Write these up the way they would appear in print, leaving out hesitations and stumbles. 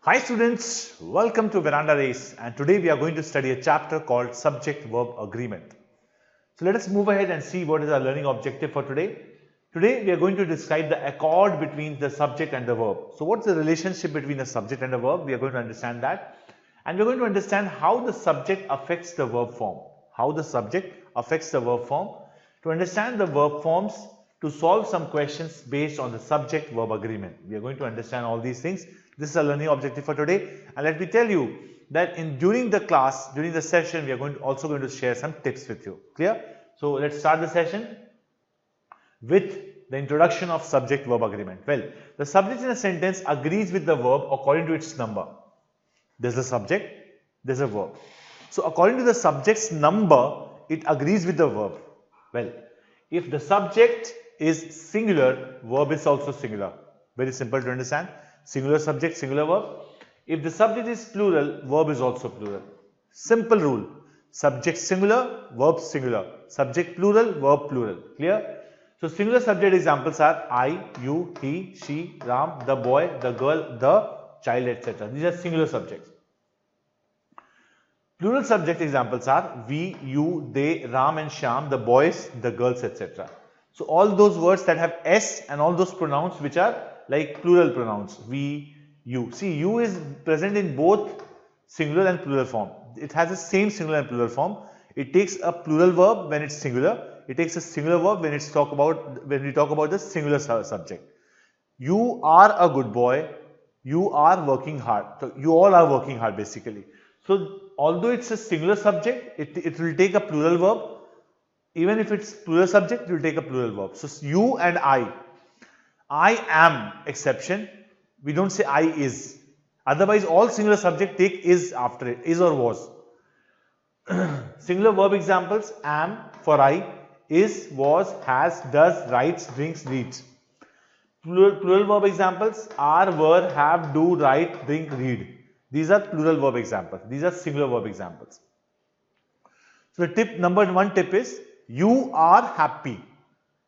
Hi students, welcome to VerandaRace, and today we are going to study a chapter called Subject-Verb Agreement. So let us move ahead and see what is our learning objective for today. Today we are going to describe the accord between the subject and the verb. So what's the relationship between a subject and a verb? We are going to understand that, and we are going to understand how the subject affects the verb form. How the subject affects the verb form. To understand the verb forms, to solve some questions based on the subject-verb agreement. We are going to understand all these things. This is a learning objective for today, and let me tell you that during the class, during the session, we are also going to share some tips with you. Clear? So let's start the session with the introduction of subject-verb agreement. Well, the subject in a sentence agrees with the verb according to its number. There's a subject, there's a verb. So according to the subject's number, it agrees with the verb. Well, if the subject is singular, verb is also singular. Very simple to understand. Singular subject, singular verb. If the subject is plural, verb is also plural. Simple rule. Subject singular, verb singular. Subject plural, verb plural. Clear? So singular subject examples are I, you, he, she, Ram, the boy, the girl, the child, etc. These are singular subjects. Plural subject examples are we, you, they, Ram and Shyam, the boys, the girls, etc. So all those words that have S and all those pronouns which are like plural pronouns, we, you. See, you is present in both singular and plural form. It has the same singular and plural form. It takes a plural verb when it's singular. It takes a singular verb when we talk about the singular subject. You are a good boy. You are working hard. So you all are working hard basically. So although it's a singular subject, it will take a plural verb. Even if it's plural subject, it will take a plural verb. So you and I am exception. We don't say I is. Otherwise, all singular subject take is after it, is or was. Singular verb examples: am for I, is, was, has, does, writes, drinks, reads. Plural verb examples: are, were, have, do, write, drink, read. These are plural verb examples. These are singular verb examples. So the number one tip is you are happy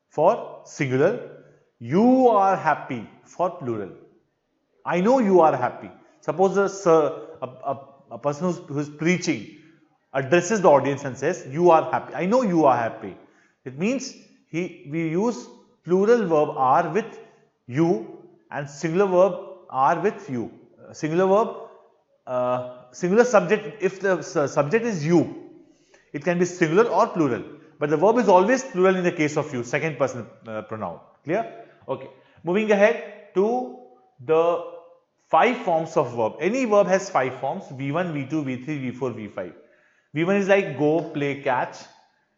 for singular. You are happy for plural. I know you are happy. Suppose a person who is preaching addresses the audience and says, you are happy. I know you are happy. It means we use plural verb are with you and singular verb are with you. Singular subject, if the subject is you, it can be singular or plural. But the verb is always plural in the case of you, second person pronoun. Clear? Okay. Moving ahead to the 5 forms of verb. Any verb has 5 forms: V1, V2, V3, V4, V5. V1 is like go, play, catch.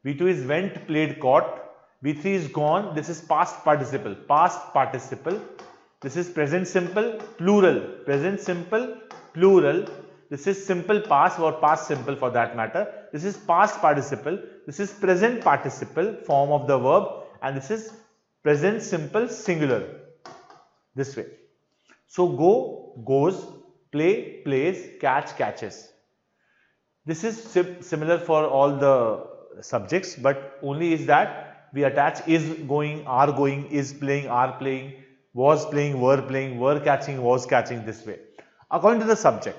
V2 is went, played, caught. V3 is gone. This is past participle. Past participle. This is present simple, plural. Present simple, plural. This is simple past or past simple for that matter. This is past participle. This is present participle form of the verb, and this is present simple singular. This way. So go, goes, play, plays, catch, catches. This is similar for all the subjects, but only is that we attach is going, are going, is playing, are playing, was playing, were catching, was catching, this way. According to the subject.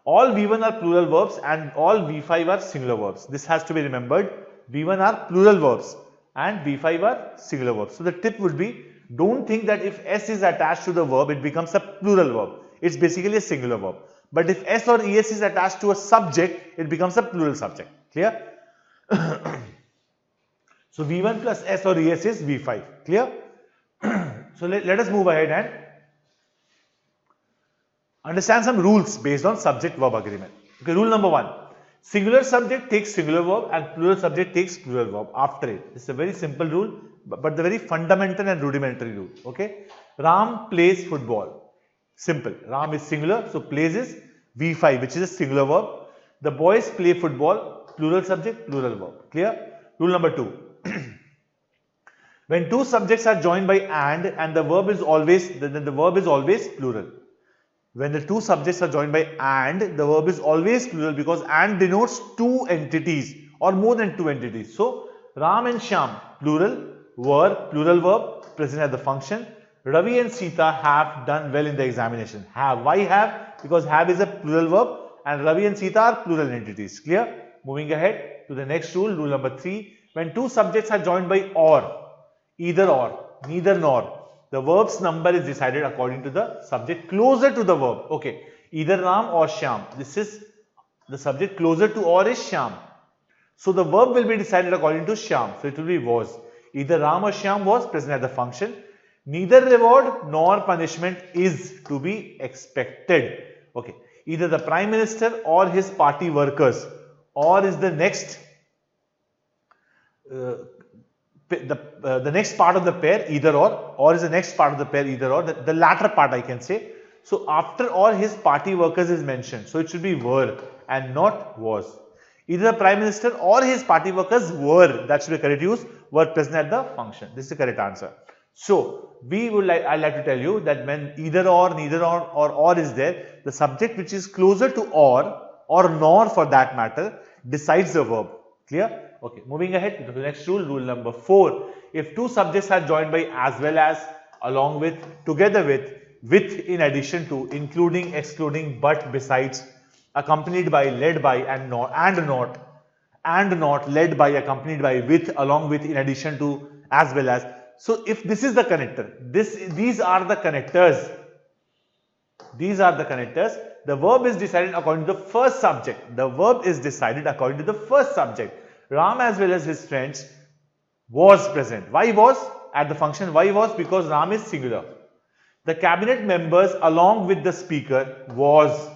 All V1 are plural verbs and all V5 are singular verbs. This has to be remembered. V1 are plural verbs and V5 are singular verbs. So the tip would be, don't think that if S is attached to the verb, it becomes a plural verb. It's basically a singular verb. But if S or ES is attached to a subject, it becomes a plural subject. Clear? So V1 plus S or ES is V5. Clear? So let us move ahead and understand some rules based on subject-verb agreement. Okay, rule number 1. Singular subject takes singular verb and plural subject takes plural verb after it. This is a very simple rule, but the very fundamental and rudimentary rule. Okay. Ram plays football. Simple. Ram is singular, so plays is V5, which is a singular verb. The boys play football, plural subject, plural verb. Clear? Rule number 2. When two subjects are joined by and the verb is always, then the verb is always plural. When the two subjects are joined by and, the verb is always plural because and denotes two entities or more than two entities. So Ram and Shyam, plural, were, plural verb, present at the function. Ravi and Sita have done well in the examination. Have. Why have? Because have is a plural verb and Ravi and Sita are plural entities. Clear? Moving ahead to the next rule, rule number 3. When two subjects are joined by or, either or, neither nor, the verb's number is decided according to the subject closer to the verb. Okay, either Ram or Shyam. This is the subject closer to or is Shyam. So the verb will be decided according to Shyam. So it will be was. Either Ram or Shyam was present at the function. Neither reward nor punishment is to be expected. Okay, either the Prime Minister or his party workers, or is the next the next part of the pair, either or is the next part of the pair, either or, the latter part I can say. So after or his party workers is mentioned, so it should be were and not was. Either the Prime Minister or his party workers were, that should be correct use, were present at the function. This is the correct answer. So I'd like to tell you that when either or, neither or is there, the subject which is closer to or nor for that matter, decides the verb. Clear? Okay, moving ahead to the next rule, rule number 4. If two subjects are joined by as well as, along with, together with, in addition to, including, excluding, but, besides, accompanied by, led by, and not, led by, accompanied by, with, along with, in addition to, as well as. So if this is the connector, these are the connectors. These are the connectors. The verb is decided according to the first subject. The verb is decided according to the first subject. Ram as well as his friends was present. Why was? At the function, why was? Because Ram is singular. The cabinet members along with the speaker was.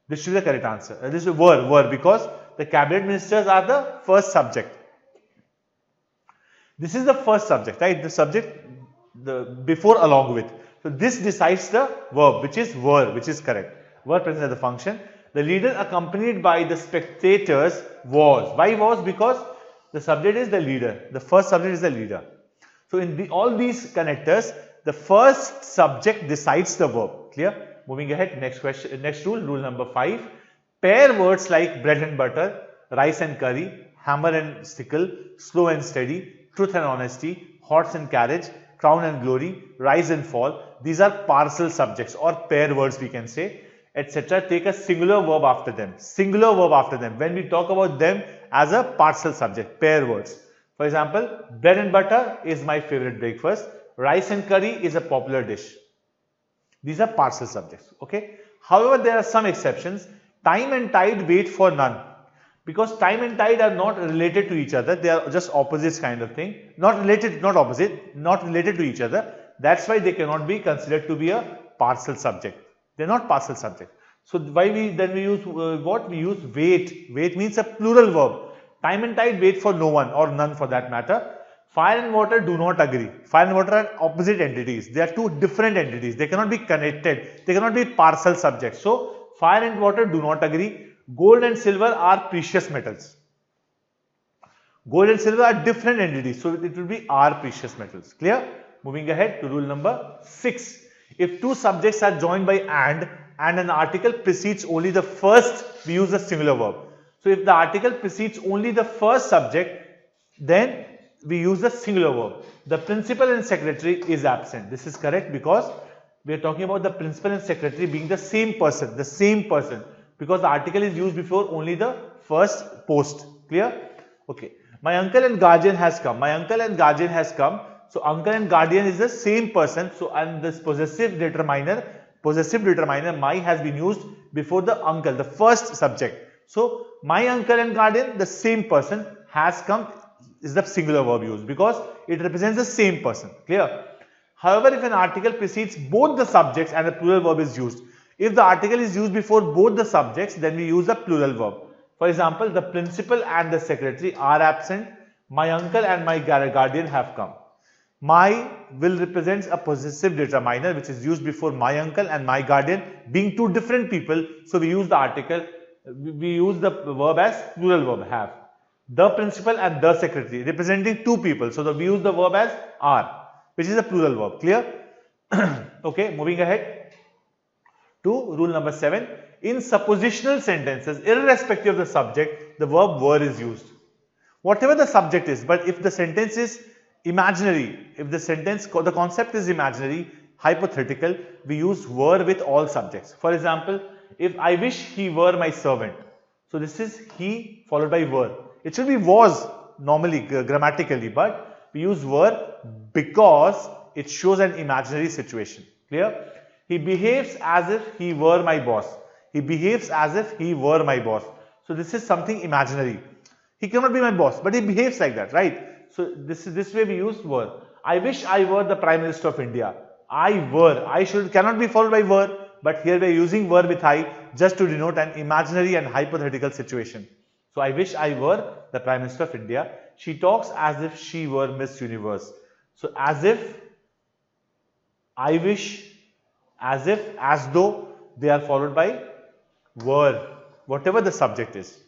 This should be the correct answer. This is were because the cabinet ministers are the first subject. This is the first subject, right? The subject, the before along with. So this decides the verb, which is were, which is correct. Were present at the function. The leader accompanied by the spectators was. Why was? Because the subject is the leader. The first subject is the leader. So in all these connectors, the first subject decides the verb. Clear? Moving ahead, next question, next rule, rule number 5. Pair words like bread and butter, rice and curry, hammer and sickle, slow and steady, truth and honesty, horse and carriage, crown and glory, rise and fall. These are partial subjects or pair words we can say, etc. Take a singular verb after them. Singular verb after them. When we talk about them as a partial subject, pair words. For example, bread and butter is my favorite breakfast. Rice and curry is a popular dish. These are partial subjects. Okay. However, there are some exceptions. Time and tide wait for none. Because time and tide are not related to each other. They are just opposites kind of thing. Not related, not opposite, not related to each other. That's why they cannot be considered to be a partial subject. They are not partial subject. So why we use what? We use wait. Wait means a plural verb. Time and tide wait for no one or none for that matter. Fire and water do not agree. Fire and water are opposite entities. They are two different entities. They cannot be connected. They cannot be partial subjects. So fire and water do not agree. Gold and silver are precious metals. Gold and silver are different entities. So it will be are precious metals. Clear? Moving ahead to rule number 6. If two subjects are joined by and an article precedes only the first, we use a singular verb. So if the article precedes only the first subject, then we use the singular verb. The principal and secretary is absent. This is correct because we are talking about the principal and secretary being the same person, because the article is used before only the first post. Clear? Okay. My uncle and guardian has come. My uncle and guardian has come. So uncle and guardian is the same person. So and this possessive determiner my has been used before the uncle, the first subject. So my uncle and guardian, the same person, has come is the singular verb used because it represents the same person. Clear? However, if an article precedes both the subjects and a plural verb is used, if the article is used before both the subjects, then we use the plural verb. For example, the principal and the secretary are absent. My uncle and my guardian have come. My will represents a possessive determiner which is used before my uncle and my guardian being two different people. So we use the article, we use the verb as plural verb have. The principal and the secretary representing two people. So we use the verb as are, which is a plural verb. Clear? Okay, moving ahead to rule number 7. In suppositional sentences, irrespective of the subject, the verb were is used. Whatever the subject is, but if the sentence is imaginary, if the concept is imaginary, hypothetical, we use were with all subjects. For example, if I wish he were my servant. So this is he followed by were. It should be was normally grammatically, but we use were because it shows an imaginary situation. Clear? He behaves as if he were my boss. He behaves as if he were my boss. So this is something imaginary. He cannot be my boss, but he behaves like that, right? So this way we use were. I wish I were the Prime Minister of India. Cannot be followed by were, but here we are using were with I just to denote an imaginary and hypothetical situation. So I wish I were the Prime Minister of India. She talks as if she were Miss Universe. So as if, I wish, as if, as though, they are followed by were, whatever the subject is.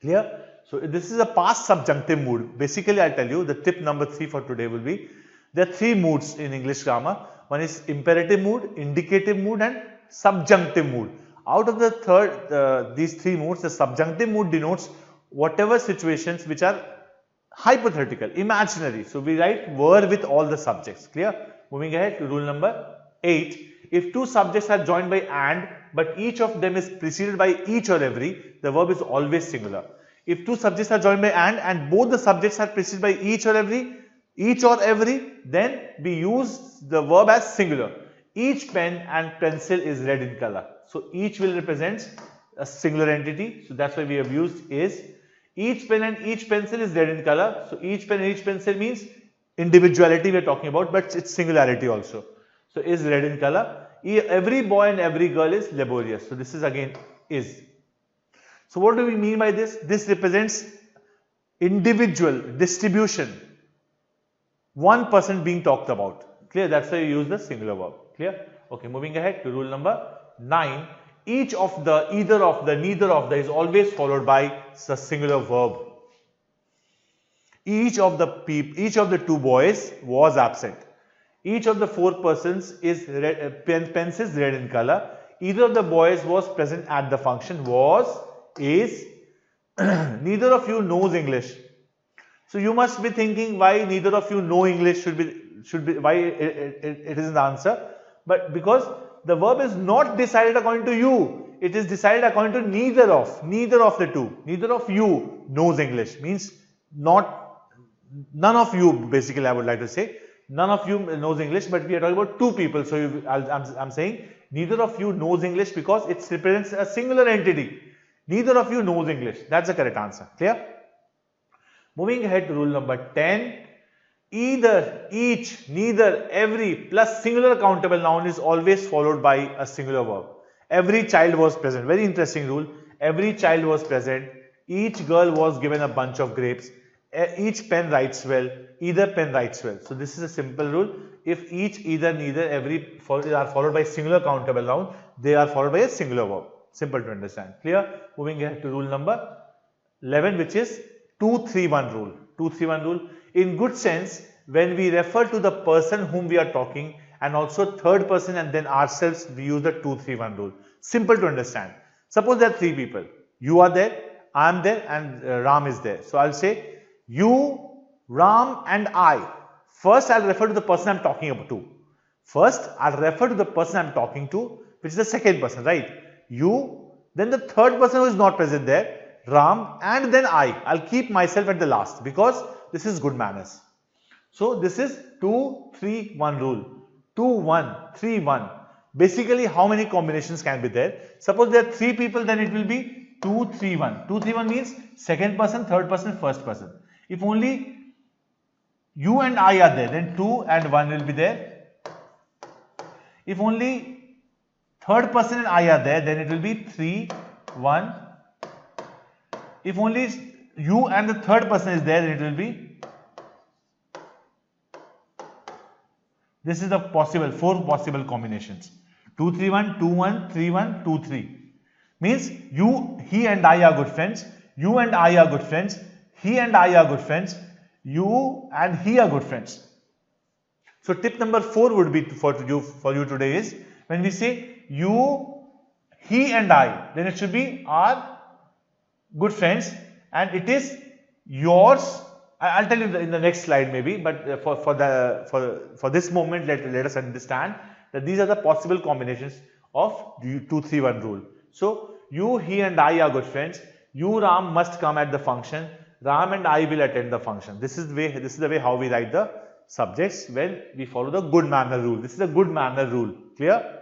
Clear? So this is a past subjunctive mood. Basically, I'll tell you the tip number 3 for today will be, there are 3 moods in English grammar. One is imperative mood, indicative mood and subjunctive mood. Out of the these 3 moods, the subjunctive mood denotes whatever situations which are hypothetical, imaginary. So we write were with all the subjects. Clear? Moving ahead to rule number 8. If 2 subjects are joined by and, but each of them is preceded by each or every, the verb is always singular. If 2 subjects are joined by and both the subjects are preceded by each or every, then we use the verb as singular. Each pen and pencil is red in color. So each will represent a singular entity. So that's why we have used is. Each pen and each pencil is red in color. So each pen and each pencil means individuality we are talking about, but it's singularity also. So is red in color. Every boy and every girl is laborious. So this is again is. So what do we mean by this? This represents individual distribution. One person being talked about. Clear? That's why you use the singular verb. Clear? Okay, moving ahead to rule number 9. Each of the, either of the, neither of the is always followed by the singular verb. Each of the 2 boys was absent. Each of the 4 persons is pencils red in color. Either of the boys was present at the function. Was, is. Neither of you knows English. So you must be thinking why neither of you know English should be why it is the answer. But because the verb is not decided according to you, it is decided according to neither of the 2. Neither of you knows English means none of you, basically I would like to say. None of you knows English, but we are talking about 2 people. So I'm saying neither of you knows English because it represents a singular entity. Neither of you knows English. That's the correct answer. Clear? Moving ahead to rule number 10. Either, each, neither, every plus singular countable noun is always followed by a singular verb. Every child was present. Very interesting rule. Every child was present. Each girl was given a bunch of grapes. Each pen writes well. Either pen writes well. So this is a simple rule. If each, either, neither, every are followed by singular countable noun, they are followed by a singular verb. Simple to understand. Clear? Moving ahead to rule number 11, which is 2-3-1 rule. 2-3-1 rule. In good sense, when we refer to the person whom we are talking and also third person and then ourselves, we use the 2-3-1 rule. Simple to understand. Suppose there are 3 people. You are there, I am there and Ram is there. So I'll say you, Ram and I. First I'll refer to the person I'm talking about to. First I'll refer to the person I'm talking to, which is the second person, right? You, then the third person who is not present there, Ram, and then I. I'll keep myself at the last because this is good manners. So this is 2-3-1 rule. 2-1-3-1. Basically, how many combinations can be there? Suppose there are 3 people, then it will be 2-3-1. 2-3-1 means second person, third person, first person. If only you and I are there, then 2 and 1 will be there. If only third person and I are there, then it will be 3-1. If only you and the third person is there, then it will be, this is the possible 4 possible combinations. 2-3-1, 2-1, 3-1, 2-3. Means you, he and I are good friends. You and I are good friends. He and I are good friends. You and he are good friends. So tip number 4 would be for you today is when we say you, he and I, then it should be our good friends and it is yours I'll tell you in the next slide maybe, but for this moment, let us understand that these are the possible combinations of the 2-3-1 rule. So you, he and I are good friends. You, Ram, must come at the function. Ram and I will attend the function. This is the way how we write the subjects when we follow the good manner rule. This is a good manner rule. Clear?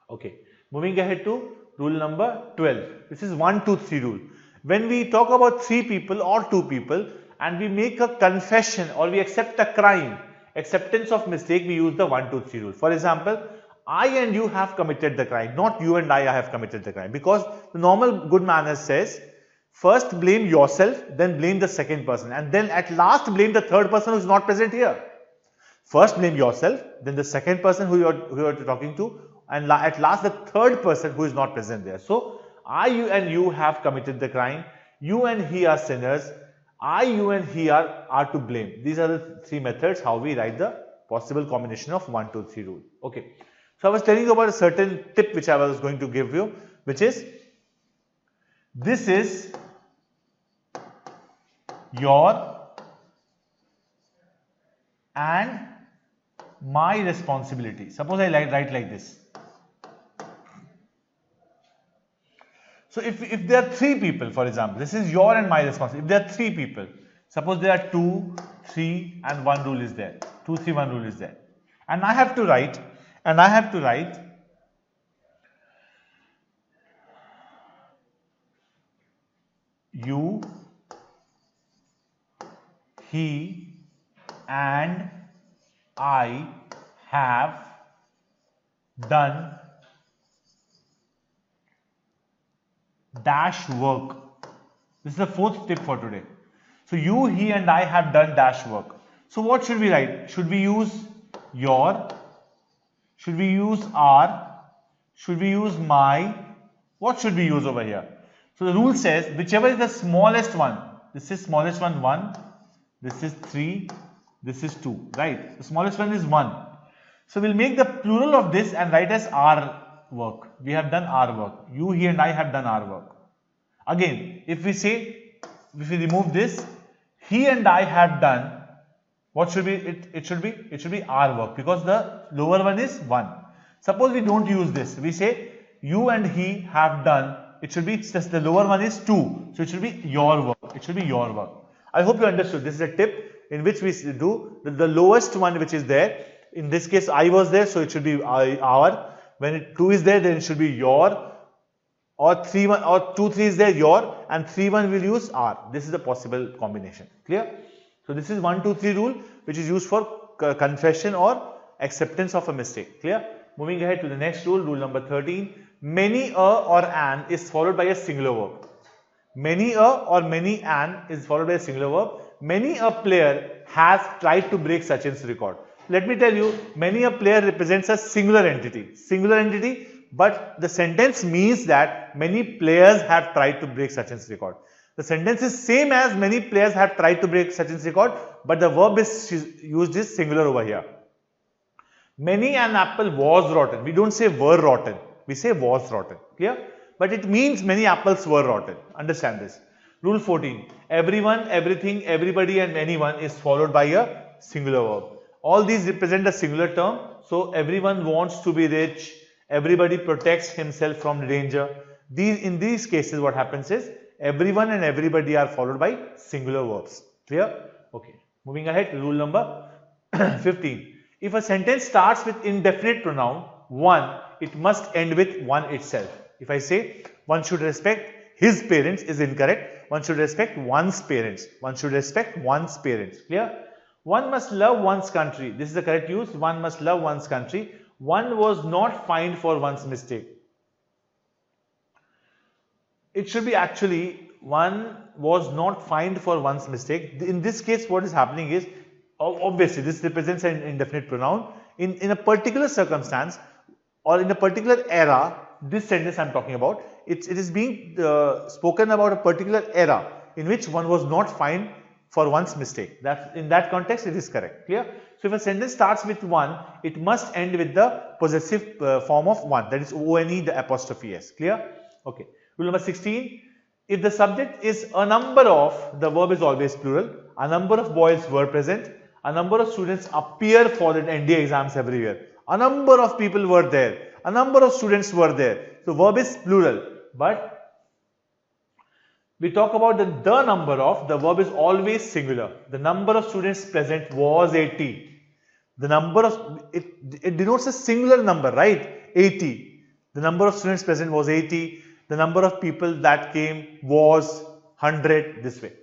Okay. Moving ahead to rule number 12. This is 1-2-3 rule. When we talk about 3 people or 2 people and we make a confession or we accept a crime, acceptance of mistake, we use the 1-2-3 rule. For example, I and you have committed the crime, not you and I have committed the crime, because the normal good manners says first blame yourself, then blame the second person, and then at last blame the third person who is not present here. First blame yourself, then the second person who you are talking to, and at last the third person who is not present there. So I, you and you have committed the crime. You and he are sinners. I, you and he are to blame. These are the 3 methods how we write the possible combination of 1-2-3 rule. Okay. So I was telling you about a certain tip which I was going to give you, which is this is your and my responsibility. Suppose I write like this. So if there are 3 people, for example, this is your and my responsibility. If there are 3 people, suppose there are 2, 3 and 1 rule is there. 2, 3, 1 rule is there. And I have to write you, he and I have done dash work. This is the 4th tip for today. So you, he and I have done dash work. So what should we write? Should we use your? Should we use our? Should we use my? What should we use over here? So the rule says whichever is the smallest one. This is smallest one 1. This is 3. This is 2. Right? The smallest one is 1. So we'll make the plural of this and write as our work. We have done our work. You, he and I have done our work. Again, if we remove this, he and I have done, what should be it should be our work, because the lower one is 1. Suppose we don't use this. We say you and he have done, it should be just the lower one is 2. So it should be your work. It should be your work. I hope you understood. This is a tip in which we do the lowest one which is there. In this case I was there, so it should be our. When 2 is there, then it should be your, or 3 1 or 2 3 is there, your, and 3 1 will use our. This is the possible combination. Clear? So this is 1-2-3 rule which is used for confession or acceptance of a mistake. Clear? Moving ahead to the next rule, rule number 13. Many a or an is followed by a singular verb. Many a or many an is followed by a singular verb. Many a player has tried to break Sachin's record. Let me tell you, many a player represents a singular entity, but the sentence means that many players have tried to break Sachin's record. The sentence is same as many players have tried to break Sachin's record, but the verb is used is singular over here. Many an apple was rotten. We don't say were rotten, we say was rotten. Clear? But it means many apples were rotten. Understand this. Rule 14. Everyone, everything, everybody and anyone is followed by a singular verb. All these represent a singular term. So everyone wants to be rich. Everybody protects himself from danger. In these cases, what happens is everyone and everybody are followed by singular verbs. Clear? Okay. Moving ahead, rule number 15. If a sentence starts with indefinite pronoun one, it must end with one itself. If I say one should respect his parents is incorrect. One should respect one's parents. One should respect one's parents. Clear? One must love one's country. This is the correct use. One must love one's country. One was not fined for one's mistake. It should be actually one was not fined for one's mistake. In this case, what is happening is, obviously this represents an indefinite pronoun. In a particular circumstance or in a particular era, this sentence I am talking about, it is being spoken about a particular era in which one was not fined for one's mistake. In that context, it is correct. Clear? So if a sentence starts with one, it must end with the possessive form of one, that is one, the apostrophe s. Clear? Okay. Rule number 16. If the subject is a number of, the verb is always plural. A number of boys were present. A number of students appear for the NDA exams every year. A number of people were there. A number of students were there. So verb is plural. But we talk about the number of, the verb is always singular. The number of students present was 80. The number of, it denotes a singular number, right? 80. The number of students present was 80. The number of people that came was 100, this way.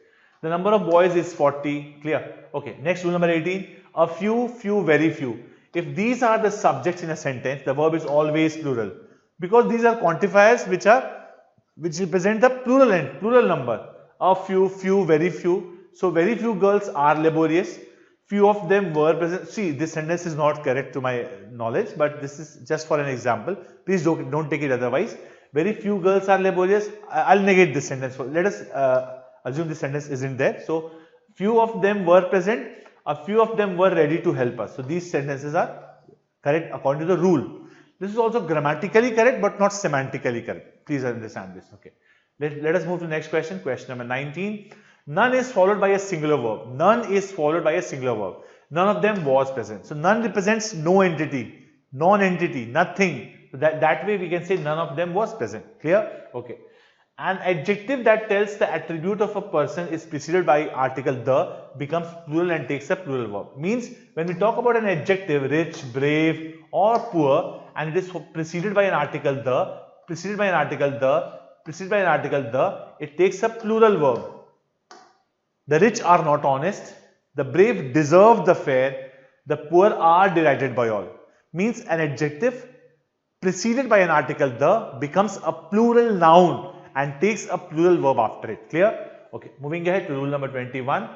The number of boys is 40, clear? Okay, next rule number 18. A few, few, very few. If these are the subjects in a sentence, the verb is always plural. Because these are quantifiers which represent the plural number. A few, few, very few. So very few girls are laborious. Few of them were present. See, this sentence is not correct to my knowledge, but this is just for an example. Please don't take it otherwise. Very few girls are laborious. I'll negate this sentence. Let us assume this sentence isn't there. So, few of them were present. A few of them were ready to help us. So, these sentences are correct according to the rule. This is also grammatically correct, but not semantically correct. Please understand this. Okay. Let us move to the next question. Question number 19. None is followed by a singular verb. None is followed by a singular verb. None of them was present. So, none represents no entity, non-entity, nothing. So that way we can say none of them was present. Clear? Okay. An adjective that tells the attribute of a person is preceded by article the becomes plural and takes a plural verb. Means when we talk about an adjective rich, brave or poor and it is preceded by an article the, preceded by an article the, preceded by an article the, it takes a plural verb. The rich are not honest, the brave deserve the fair, the poor are derided by all. Means an adjective preceded by an article the becomes a plural noun and takes a plural verb after it. Clear? Okay. Moving ahead to rule number 21.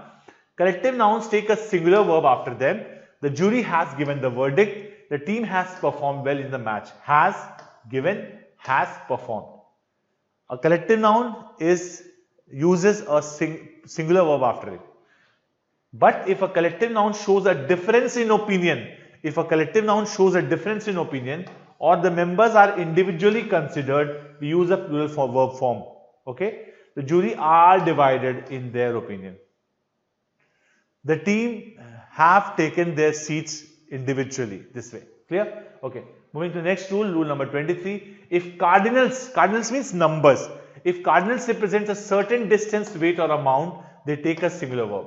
Collective nouns take a singular verb after them. The jury has given the verdict. The team has performed well in the match. Has given, has performed. A collective noun uses a singular verb after it. But if a collective noun shows a difference in opinion, or the members are individually considered, we use a plural verb form. Okay. The jury are divided in their opinion. The team have taken their seats individually. This way. Clear? Okay. Moving to the next rule, rule number 23. If cardinals means numbers. If cardinals represent a certain distance, weight or amount, they take a singular verb.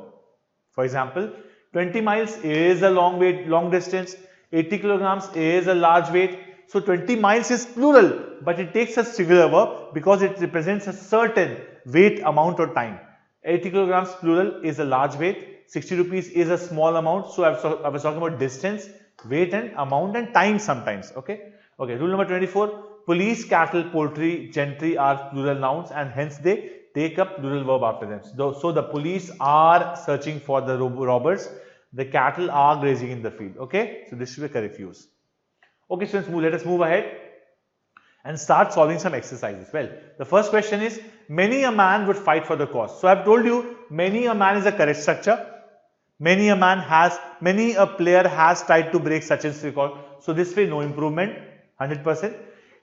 For example, 20 miles is a long distance. 80 kilograms is a large weight. So 20 miles is plural, but it takes a singular verb because it represents a certain weight, amount or time. 80 kilograms plural is a large weight. 60 rupees is a small amount. So I was talking about distance, weight and amount and time sometimes. Okay. Okay. Rule number 24. Police, cattle, poultry, gentry are plural nouns and hence they take a plural verb after them. So the police are searching for the robbers. The cattle are grazing in the field. Okay. So this should be correct use. Okay, students, let us move ahead and start solving some exercises. Well, the first question is, many a man would fight for the cause. So I have told you, many a man is a correct structure. Many a player has tried to break Sachin's record. So this way, no improvement, 100%.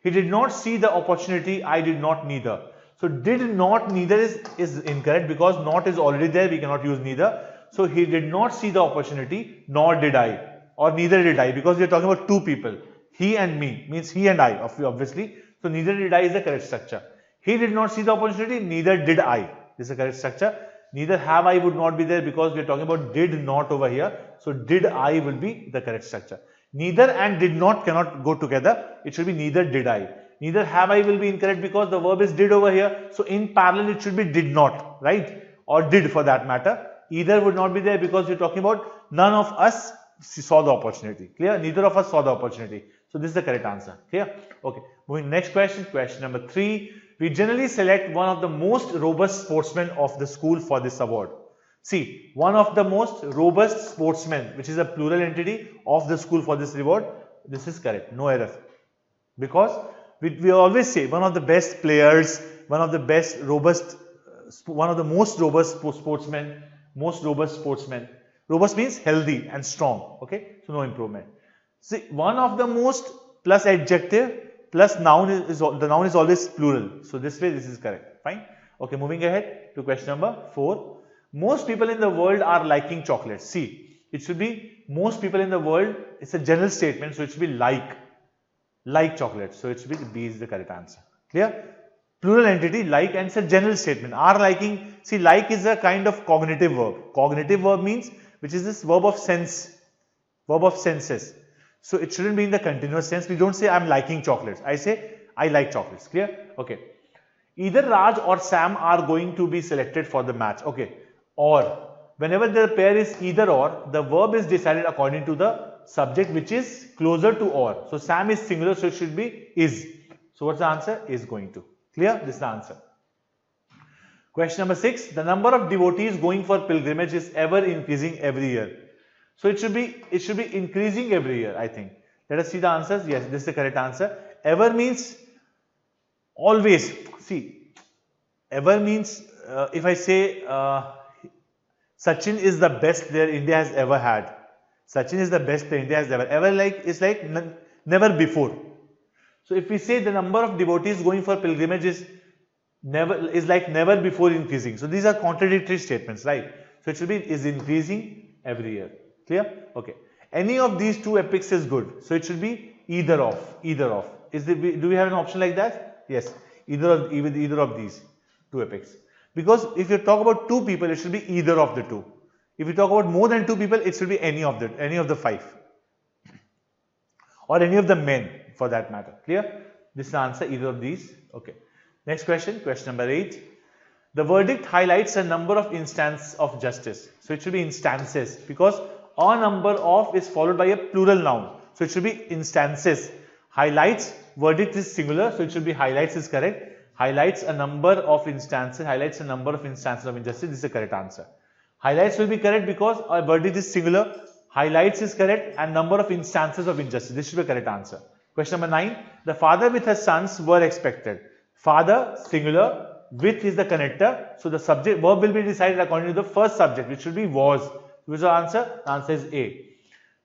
He did not see the opportunity, I did not neither. So did not neither is incorrect because not is already there, we cannot use neither. So he did not see the opportunity, nor did I, or neither did I, because we are talking about two people. He and me means he and I, obviously. So neither did I is the correct structure. He did not see the opportunity, neither did I. This is the correct structure. Neither have I would not be there because we are talking about did not over here. So did I will be the correct structure. Neither and did not cannot go together. It should be neither did I. Neither have I will be incorrect because the verb is did over here. So in parallel it should be did not, right? Or did for that matter. Either would not be there because we are talking about none of us saw the opportunity. Clear? Neither of us saw the opportunity. So this is the correct answer. Clear? Okay. Moving to next question. Question number 3. We generally select one of the most robust sportsmen of the school for this award. See, one of the most robust sportsmen, which is a plural entity of the school for this reward. This is correct. No error. Because we always say one of the best players, one of the most robust sportsmen, most robust sportsmen. Robust means healthy and strong. Okay. So no improvement. See, one of the most plus adjective plus noun the noun is always plural. So this way this is correct. Fine. Okay, moving ahead to question number 4. Most people in the world are liking chocolates. See, it should be most people in the world. It's a general statement, so it should be like chocolates. So it should be B is the correct answer. Clear? Plural entity like, and it's a general statement. Are liking. See, like is a kind of cognitive verb. Cognitive verb means which is this verb of sense, verb of senses. So it shouldn't be in the continuous sense. We don't say I'm liking chocolates. I say I like chocolates. Clear? Okay. Either Raj or Sam are going to be selected for the match. Okay. Or whenever the pair is either or, the verb is decided according to the subject which is closer to or. So Sam is singular, so it should be is. So what's the answer? Is going to. Clear? This is the answer. Question number 6. The number of devotees going for pilgrimage is ever increasing every year. So it should be increasing every year, I think. Let us see the answers. Yes, this is the correct answer. Ever means always. See, ever means if I say Sachin is the best player India has ever had. Sachin is the best player India has ever like is like never before. So if we say the number of devotees going for pilgrimage is like never before increasing. So these are contradictory statements, right? So it should be is increasing every year. Clear? Okay. Any of these two epics is good. So it should be either of. Either of. Do we have an option like that? Yes. Either of these two epics. Because if you talk about two people, it should be either of the two. If you talk about more than two people, it should be any of the five. Or any of the men for that matter. Clear? This is the answer, either of these. Okay. Next question, question number 8. The verdict highlights a number of instances of justice. So it should be instances because a number of is followed by a plural noun. So it should be instances. Highlights, verdict is singular, so it should be highlights is correct. Highlights a number of instances, highlights a number of instances of injustice. This is the correct answer. Highlights will be correct because our verdict is singular. Highlights is correct and number of instances of injustice. This should be the correct answer. Question number 9. The father with his sons were expected. Father, singular, with is the connector. So the subject verb will be decided according to the first subject, which should be was. Which is the answer? The answer is A.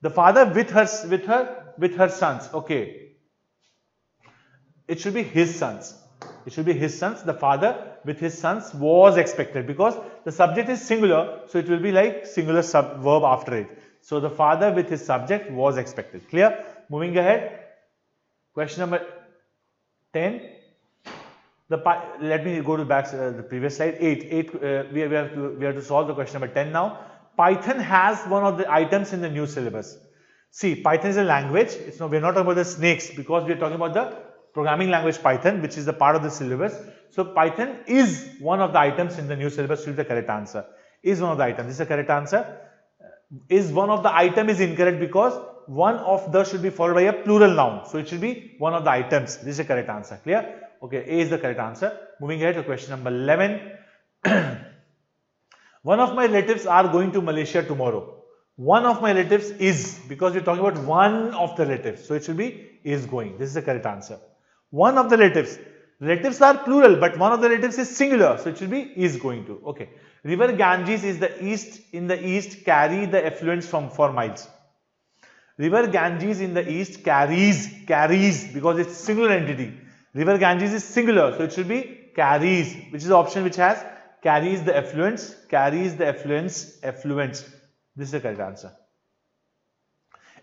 The father with her sons. Okay. It should be his sons. It should be his sons. The father with his sons was expected because the subject is singular. So it will be like singular verb after it. So the father with his subject was expected. Clear? Moving ahead. Question number 10. Let me go to back the previous slide. 8. We have to solve the question number 10 now. Python has one of the items in the new syllabus. See, Python is a language. We're not talking about the snakes because we're talking about the programming language Python, which is the part of the syllabus. So Python is one of the items in the new syllabus. Should be the correct answer. Is one of the items. This is the correct answer. Is one of the item is incorrect because one of the should be followed by a plural noun. So it should be one of the items. This is the correct answer. Clear? Okay, A is the correct answer. Moving ahead to question number 11. One of my relatives are going to Malaysia tomorrow. One of my relatives is, because we're talking about one of the relatives. So it should be is going. This is the correct answer. One of the relatives. Relatives are plural, but one of the relatives is singular. So it should be is going to. Okay. River Ganges is in the east carry the effluents for miles. River Ganges in the east carries because it's singular entity. River Ganges is singular, so it should be carries, which is the option which has carries the effluents. This is the correct answer.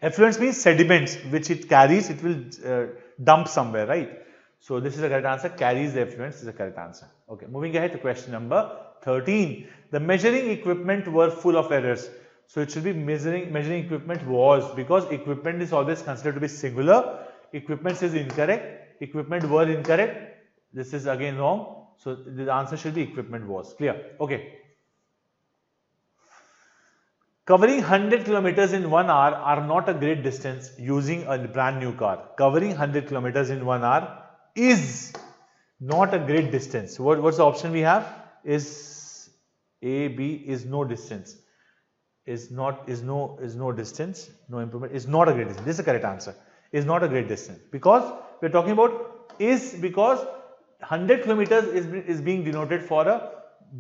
Effluents means sediments which it carries, it will dump somewhere, right? So this is the correct answer. Carries the effluents is the correct answer. Okay, moving ahead to question number 13. The measuring equipment were full of errors. So it should be measuring equipment was, because equipment is always considered to be singular. Equipment is incorrect. Equipment were incorrect. This is again wrong. So the answer should be equipment was. Clear? Okay. Covering 100 kilometers in 1 hour are not a great distance using a brand new car. Covering 100 kilometers in 1 hour is not a great distance. What's the option we have? Is A, B, is no distance. Is no distance, no improvement, is not a great distance. This is the correct answer. Is not a great distance. Because we are talking about is, because 100 kilometers is being denoted for a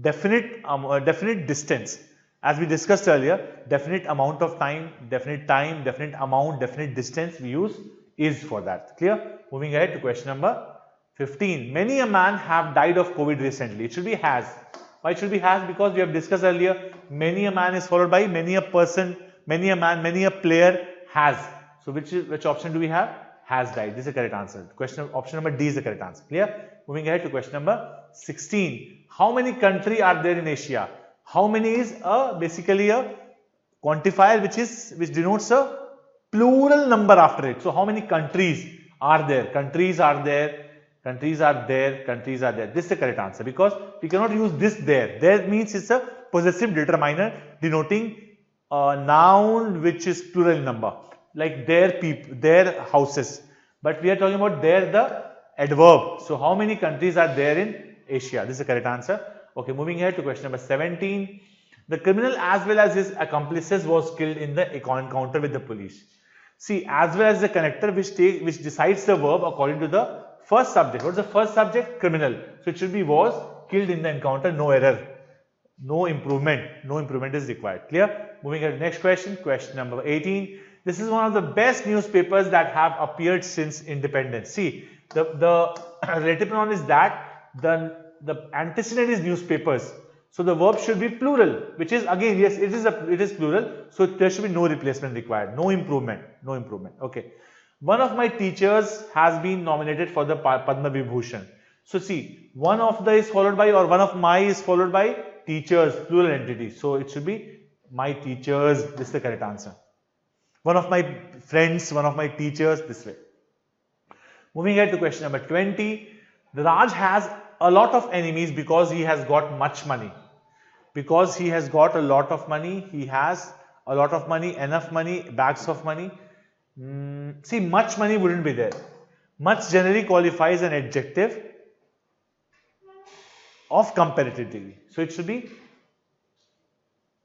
definite distance. As we discussed earlier, definite amount of time, definite amount, definite distance, we use is for that. Clear? Moving ahead to question number 15. Many a man have died of COVID recently. It should be has. Why it should be has? Because we have discussed earlier, many a man is followed by many a person, many a man, many a player has. So which option do we have? Has died. This is the correct answer. Option number D is the correct answer. Clear? Moving ahead to question number 16. How many countries are there in Asia? How many is basically a quantifier which denotes a plural number after it. So how many countries are there? Countries are there. Countries are there. Countries are there. This is the correct answer because we cannot use this there. There means it's a possessive determiner denoting a noun which is plural number, like their people, their houses. But we are talking about there the adverb. So how many countries are there in Asia? This is the correct answer. Okay, moving ahead to question number 17. The criminal as well as his accomplices was killed in the encounter with the police. See, as well as the connector which decides the verb according to the first subject. What is the first subject? Criminal. So it should be was killed in the encounter. No error. No improvement. No improvement is required. Clear? Moving ahead to next question. Question number 18. This is one of the best newspapers that have appeared since independence. See, the relative pronoun is that, the antecedent is newspapers. So the verb should be plural, which is again, yes, it is plural. So there should be no replacement required, no improvement, no improvement. Okay. One of my teachers has been nominated for the Padma Vibhushan. So see, one of the is followed by, or one of my is followed by teachers, plural entity. So it should be my teachers. This is the correct answer. One of my friends, one of my teachers, this way. Moving ahead to question number 20. The Raj has a lot of enemies because he has got much money. Because he has got a lot of money, he has a lot of money, enough money, bags of money. See, much money wouldn't be there. Much generally qualifies an adjective of comparative degree. So it should be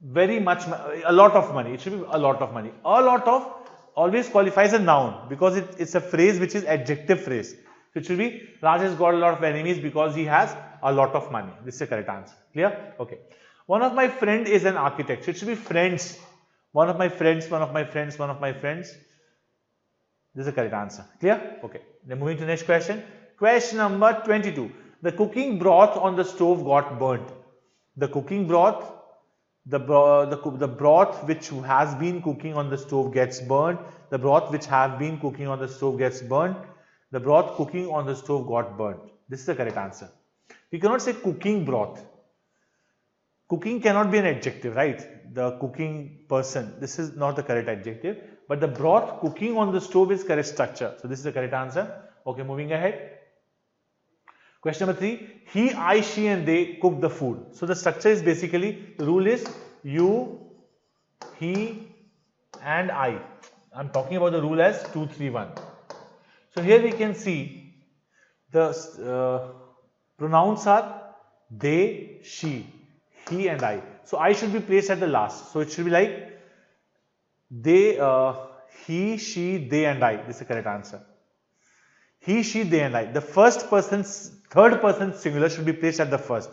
very much, a lot of money. It should be a lot of money. A lot of always qualifies a noun because it's a phrase which is adjective phrase. So it should be Raj has got a lot of enemies because he has a lot of money. This is the correct answer. Clear? Okay. One of my friend is an architect. So it should be friends. One of my friends, one of my friends, one of my friends. This is the correct answer. Clear? Okay. Then moving to the next question. Question number 22. The cooking broth on the stove got burnt. The cooking broth, the broth which has been cooking on the stove gets burnt. The broth which have been cooking on the stove gets burnt. The broth cooking on the stove got burnt. This is the correct answer. We cannot say cooking broth. Cooking cannot be an adjective, right? The cooking person. This is not the correct adjective. But the broth cooking on the stove is correct structure. So this is the correct answer. Okay, moving ahead. Question number 3. He, I, she and they cook the food. So the structure is basically, the rule is you, he and I. I'm talking about the rule as 2, 3, 1. So here we can see the pronouns are they, she, he and I. So I should be placed at the last. So it should be like they, he, she, they and I. This is the correct answer. He, she, they and I. The third person singular should be placed at the first.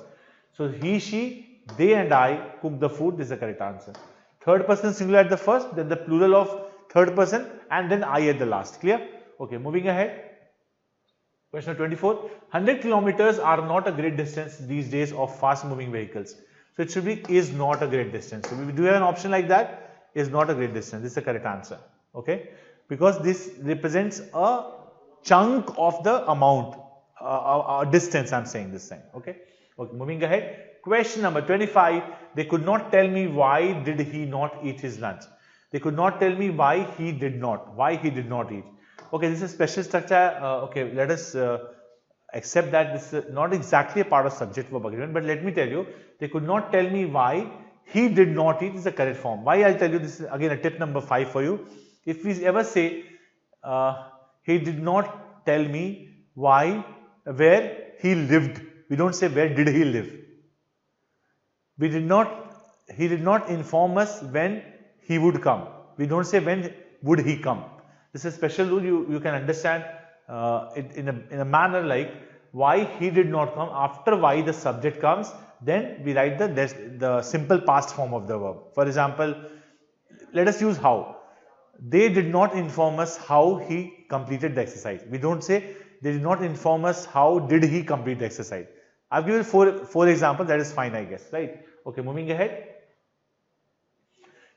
So he, she, they and I cook the food. This is the correct answer. Third person singular at the first, then the plural of third person and then I at the last. Clear? Okay, moving ahead. Question 24. 100 kilometers are not a great distance these days of fast moving vehicles. So it should be is not a great distance. So we do have an option like that. Is not a great distance. This is the correct answer. Okay. Because this represents a chunk of the amount, distance I'm saying this time. Okay. Okay. Moving ahead. Question number 25. They could not tell me why did he not eat his lunch. They could not tell me why he did not. Why he did not eat. Okay, this is special structure. Okay, let us accept that this is not exactly a part of subject-verb agreement, but let me tell you, they could not tell me why he did not eat is the correct form. Why I'll tell you, this is again a tip number 5 for you. If we ever say, he did not tell me why, where he lived, we don't say where did he live. He did not inform us when he would come. We don't say when would he come. This is a special rule you can understand in a manner like why he did not come. After why the subject comes, then we write the simple past form of the verb. For example, let us use how. They did not inform us how he completed the exercise. We don't say they did not inform us how did he complete the exercise. I've given four examples, that is fine, I guess, right? Okay, moving ahead.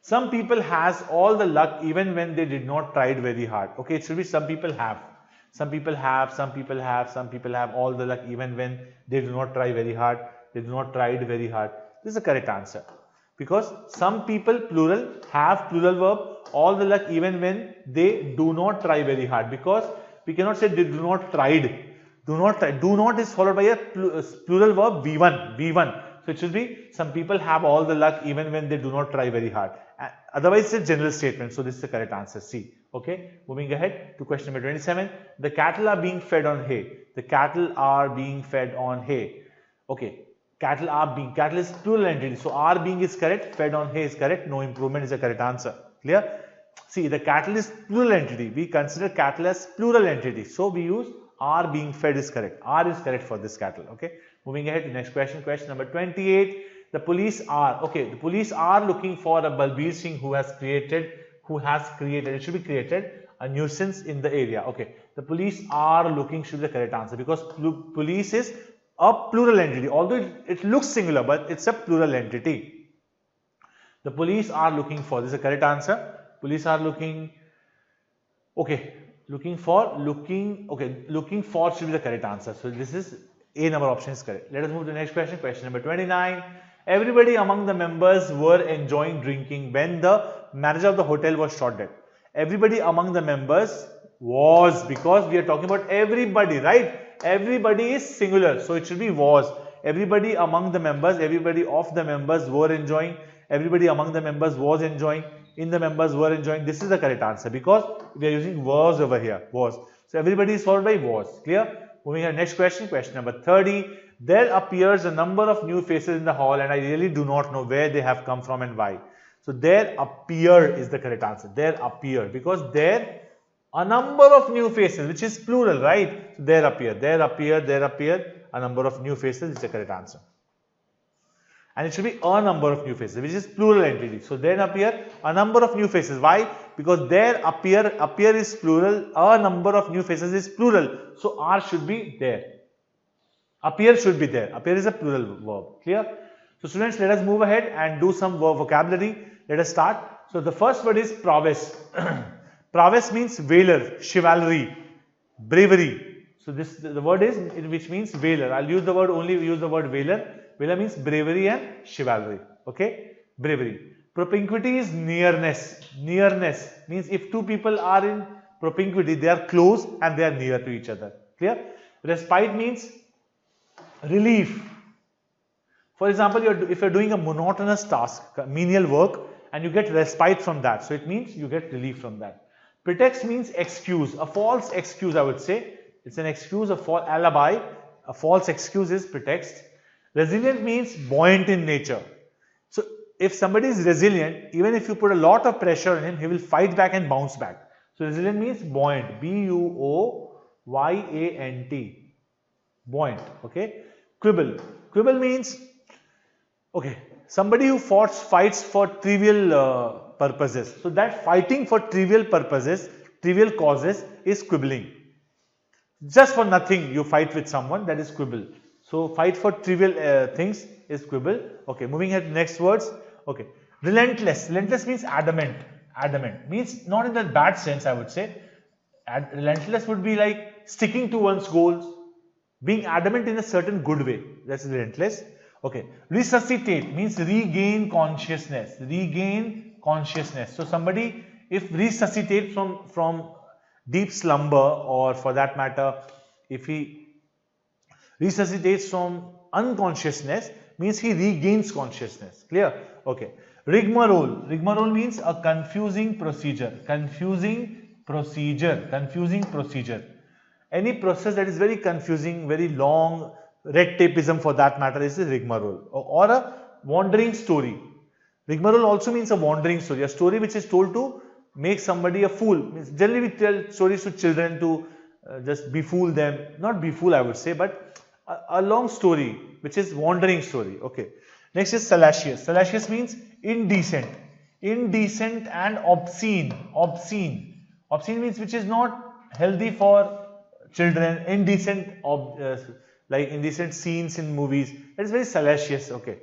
Some people has all the luck even when they did not try it very hard. Okay, it should be some people have. Some people have, some people have, some people have all the luck even when they do not try very hard. They do not try it very hard. This is the correct answer. Because some people, plural, have plural verb, all the luck even when they do not try very hard. Because we cannot say they do not tried. Do not try. Do not is followed by a plural verb V1. So it should be some people have all the luck even when they do not try very hard. Otherwise, it's a general statement. So this is the correct answer, C. Okay, moving ahead to question number 27. The cattle are being fed on hay. The cattle are being fed on hay. Okay, cattle are being. Cattle is plural entity. So are being is correct. Fed on hay is correct. No improvement is the correct answer. Clear? See, the cattle is plural entity. We consider cattle as plural entity. So we use are being fed is correct. Are is correct for this cattle. Okay. Moving ahead to the next question. Question number 28. The police are, okay, the police are looking for a Balbir Singh who has created, it should be created, a nuisance in the area. Okay. The police are looking should be the correct answer because police is a plural entity. Although it looks singular, but it's a plural entity. The police are looking for, this is the correct answer. Police are looking, okay, looking for should be the correct answer. So this is A number option is correct. Let us move to the next question. Question number 29. Everybody among the members were enjoying drinking when the manager of the hotel was shot dead. Everybody among the members was, because we are talking about everybody, right? Everybody is singular. So it should be was. Everybody among the members, everybody of the members were enjoying. Everybody among the members was enjoying. In the members were enjoying. This is the correct answer because we are using was over here. Was. So everybody is followed by was. Clear? Moving on to the next question. Question number 30. There appears a number of new faces in the hall and I really do not know where they have come from and why. So there appear is the correct answer. There appear, because there a number of new faces, which is plural, right? So there appear a number of new faces is the correct answer. And it should be a number of new faces, which is plural entity. So there appear a number of new faces. Why? Because there appear is plural, a number of new faces is plural. So R should be there. Appear should be there. Appear is a plural verb. Clear? So students, let us move ahead and do some vocabulary. Let us start. So the first word is prowess. Prowess means valor, chivalry, bravery. So this the word is which means valor. I'll use the word valor. Valor means bravery and chivalry. Okay? Bravery. Propinquity is nearness. Nearness means if two people are in propinquity, they are close and they are near to each other. Clear? Respite means relief. For example, if you're doing a monotonous task, menial work, and you get respite from that. So it means you get relief from that. Pretext means excuse. A false excuse, I would say. It's an excuse, a false alibi. A false excuse is pretext. Resilient means buoyant in nature. So if somebody is resilient, even if you put a lot of pressure on him, he will fight back and bounce back. So resilient means buoyant. B-U-O-Y-A-N-T. Buoyant. Okay. Quibble. Quibble means, okay, somebody who fights for trivial purposes. So that fighting for trivial purposes, trivial causes is quibbling. Just for nothing you fight with someone, that is quibble. So fight for trivial things is quibble. Okay, moving ahead to next words. Okay, relentless. Relentless means adamant. Adamant means not in the bad sense, I would say. Relentless would be like sticking to one's goals, being adamant in a certain good way. That's relentless. Okay, resuscitate means regain consciousness. Regain consciousness. So somebody if resuscitate from deep slumber, or for that matter, if he resuscitates from unconsciousness, means he regains consciousness. Clear? Okay. Rigmarole. Rigmarole means a confusing procedure. Confusing procedure. Confusing procedure. Any process that is very confusing, very long, red tapeism for that matter is a rigmarole, or a wandering story. Rigmarole also means a wandering story, a story which is told to make somebody a fool. Means generally we tell stories to children to just befool them, not befool I would say, but a long story which is wandering story. Okay. Next is salacious. Salacious means indecent. Indecent and obscene. Obscene. Obscene means which is not healthy for children. Indecent like indecent scenes in movies. That is very salacious. Okay,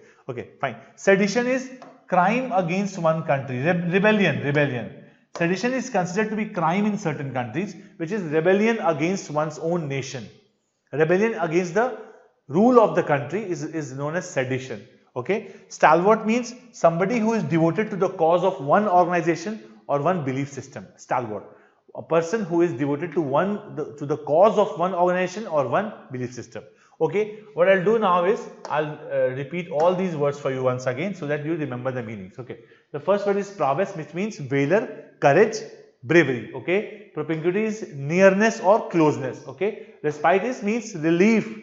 fine. Sedition is crime against one country. Rebellion. Sedition is considered to be crime in certain countries, which is rebellion against one's own nation. Rebellion against the rule of the country is known as sedition. Okay. Stalwart means somebody who is devoted to the cause of one organization or one belief system. Stalwart. A person who is devoted to the cause of one organization or one belief system. Okay. What I'll do now is I'll repeat all these words for you once again so that you remember the meanings. Okay. The first word is prowess, which means valor, courage, bravery. Okay. Propinquity is nearness or closeness. Okay. Respite means relief.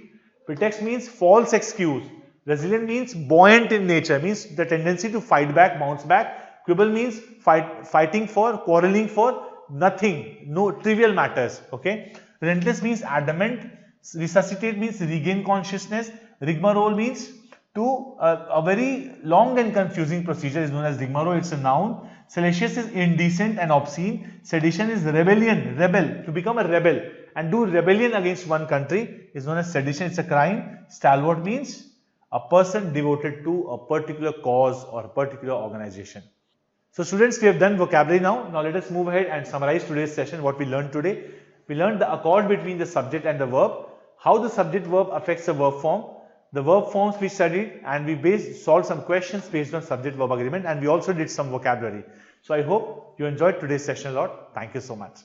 Pretext means false excuse. Resilient means buoyant in nature, means the tendency to fight back, bounce back. Quibble means fighting for, quarreling for nothing, no trivial matters. Okay. Relentless means adamant. Resuscitate means regain consciousness. Rigmarole means to a very long and confusing procedure is known as rigmarole. It's a noun. Salacious is indecent and obscene. Sedition is rebellion, rebel, to become a rebel and do rebellion against one country is known as sedition. It's a crime. Stalwart means a person devoted to a particular cause or a particular organization. So students, we have done vocabulary now. Now let us move ahead and summarize today's session. What we learned today. We learned the accord between the subject and the verb, how the subject verb affects the verb form, the verb forms we studied, and we solved some questions based on subject verb agreement, and we also did some vocabulary. So I hope you enjoyed today's session a lot. Thank you so much.